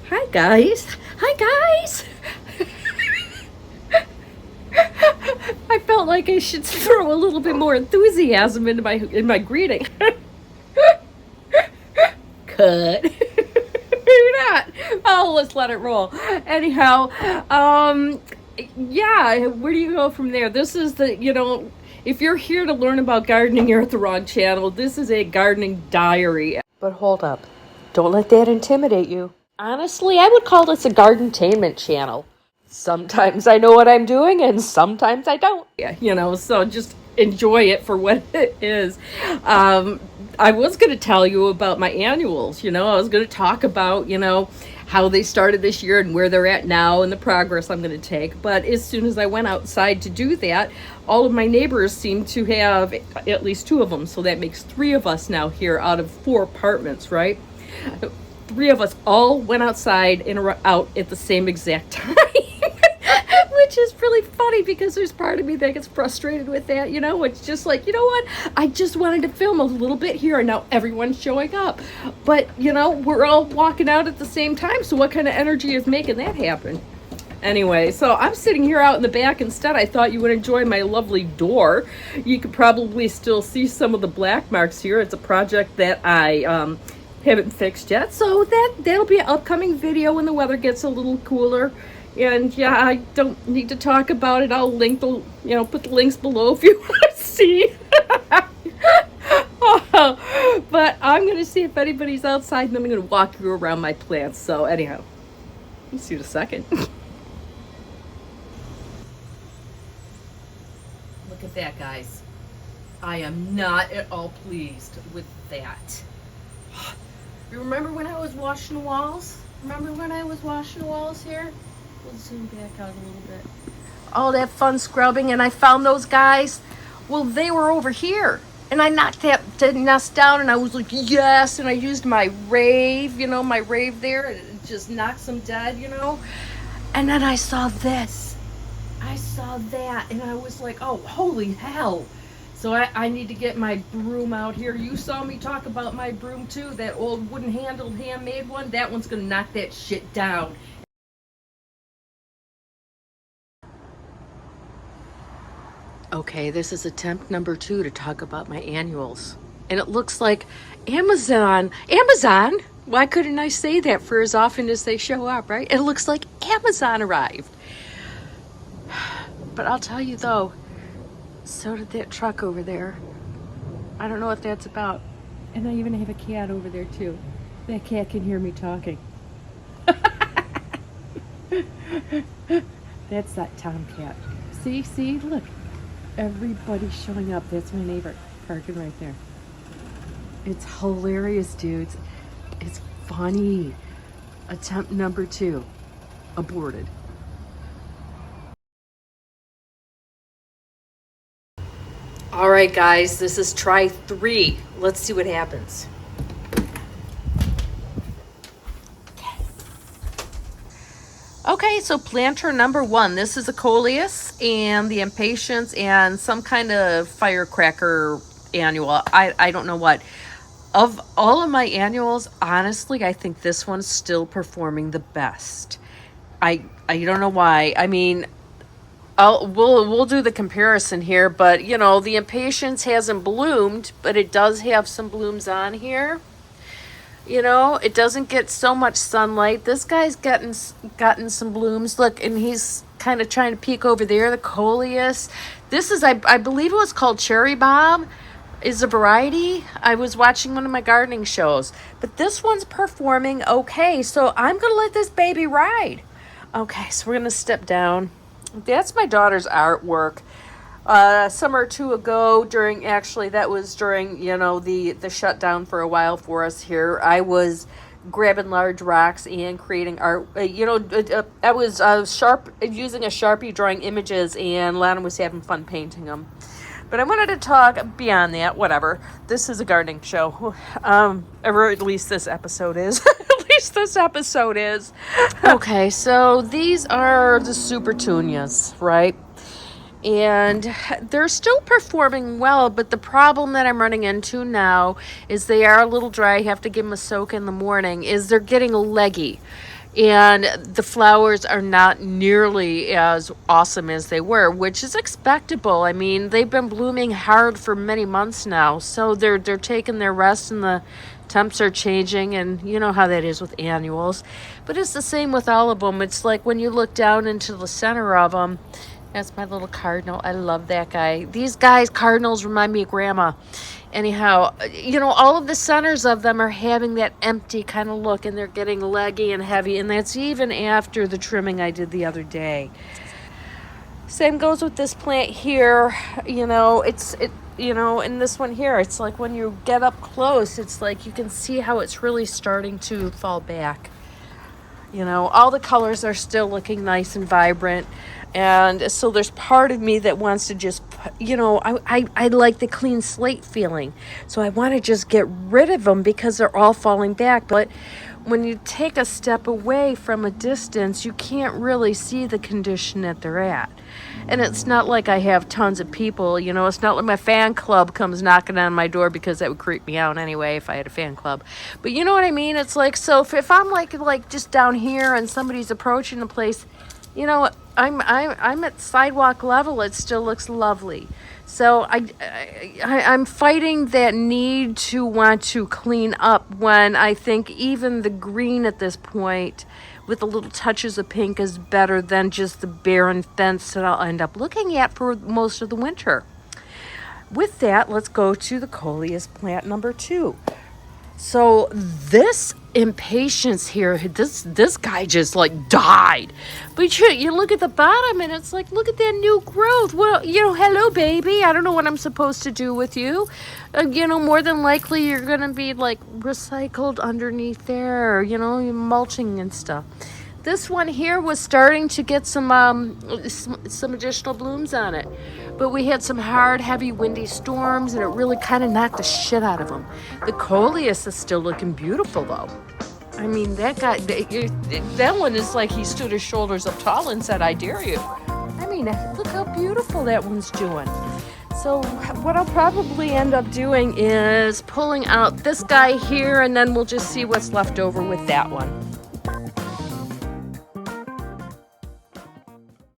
Hi guys. Hi guys. I felt like I should throw a little bit more enthusiasm into my greeting. Cut. Maybe not. Oh, let's let it roll. Anyhow, yeah, where do you go from there? This is if you're here to learn about gardening, you're at the wrong channel. This is a gardening diary. But hold up. Don't let that intimidate you. Honestly, I would call this a garden-tainment channel. Sometimes I know what I'm doing and sometimes I don't. Yeah, so just enjoy it for what it is. I was going to tell you about my annuals. I was going to talk about, how they started this year and where they're at now and the progress I'm going to take. But as soon as I went outside to do that, all of my neighbors seem to have at least two of them. So that makes three of us now here out of 4 apartments, right? Three of us all went outside and out at the same exact time. Which is really funny because there's part of me that gets frustrated with that. It's just like, what? I just wanted to film a little bit here and now everyone's showing up. But, we're all walking out at the same time. So what kind of energy is making that happen? Anyway, so I'm sitting here out in the back instead. I thought you would enjoy my lovely door. You could probably still see some of the black marks here. It's a project that I haven't fixed yet. So that'll be an upcoming video when the weather gets a little cooler. And yeah, I don't need to talk about it. I'll put the links below if you want to see. But I'm going to see if anybody's outside and then I'm going to walk you around my plants. So anyhow, I'll see you in a second. Look at that, guys. I am not at all pleased with that. You remember when I was washing the walls? Here? We'll zoom back out a little bit. All that fun scrubbing, and I found those guys. Well, they were over here. And I knocked that nest down, and I was like, yes. And I used my rave, my rave there. And it just knocks them dead, And then I saw this. I saw that, and I was like, oh, holy hell. So I need to get my broom out here. You saw me talk about my broom, too. That old wooden-handled, handmade one. That one's going to knock that shit down. Okay, this is attempt number 2 to talk about my annuals. And it looks like Amazon, why couldn't I say that for as often as they show up, right? It looks like Amazon arrived. But I'll tell you though, so did that truck over there. I don't know what that's about. And I even have a cat over there too. That cat can hear me talking. That's that tomcat. See, look. Everybody's showing up. That's my neighbor parking right there. It's hilarious, dudes. It's funny. Attempt number 2 aborted. All right, guys, this is try 3. Let's see what happens. Okay, so planter number 1. This is a coleus and the impatiens and some kind of firecracker annual. I don't know what. Of all of my annuals, honestly, I think this one's still performing the best. I don't know why. I mean, we'll do the comparison here, but the impatiens hasn't bloomed, but it does have some blooms on here. It doesn't get so much sunlight. This guy's gotten some blooms. Look, and he's kind of trying to peek over there. The coleus. This is, I believe it was called Cherry Bomb, is a variety. I was watching one of my gardening shows. But this one's performing okay. So I'm going to let this baby ride. Okay, so we're going to step down. That's my daughter's artwork. Summer or 2 ago during the shutdown for a while for us here, I was grabbing large rocks and creating art. I was using a Sharpie drawing images, and Lana was having fun painting them. But I wanted to talk beyond that, whatever. This is a gardening show. Or at least this episode is. Okay, so these are the Super Tunias, right? And they're still performing well, but the problem that I'm running into now is they are a little dry. I have to give them a soak in the morning, is they're getting leggy. and the flowers are not nearly as awesome as they were, which is expectable. I mean, they've been blooming hard for many months now, so they're taking their rest, and the temps are changing, and you know how that is with annuals. But it's the same with all of them. It's like when you look down into the center of them. That's my little cardinal. I love that guy. These guys, cardinals, remind me of Grandma. Anyhow, you know, all of the centers of them are having that empty kind of look, and they're getting leggy and heavy, and that's even after the trimming I did the other day. Same goes with this plant here. You know, and this one here, it's like when you get up close, it's like you can see how it's really starting to fall back. You know, all the colors are still looking nice and vibrant. And so there's part of me that wants to just, you know, I like the clean slate feeling. So I want to just get rid of them because they're all falling back. But when you take a step away from a distance, you can't really see the condition that they're at. And it's not like I have tons of people, you know, it's not like my fan club comes knocking on my door, because that would creep me out anyway if I had a fan club. But you know what I mean? It's like, so if I'm like just down here and somebody's approaching the place, you know, I'm at sidewalk level, it still looks lovely. So I'm fighting that need to want to clean up, when I think even the green at this point with the little touches of pink is better than just the barren fence that I'll end up looking at for most of the winter. With that, let's go to the coleus plant number 2. So this impatience here, this guy just like died. But you look at the bottom, and it's like, look at that new growth. Well, you know, hello, baby. I don't know what I'm supposed to do with you. You know, more than likely you're going to be like recycled underneath there, you know, mulching and stuff. This one here was starting to get some additional blooms on it. But we had some hard, heavy, windy storms, and it really kind of knocked the shit out of them. The coleus is still looking beautiful, though. I mean, that guy, that one is like he stood his shoulders up tall and said, I dare you. I mean, look how beautiful that one's doing. So what I'll probably end up doing is pulling out this guy here, and then we'll just see what's left over with that one.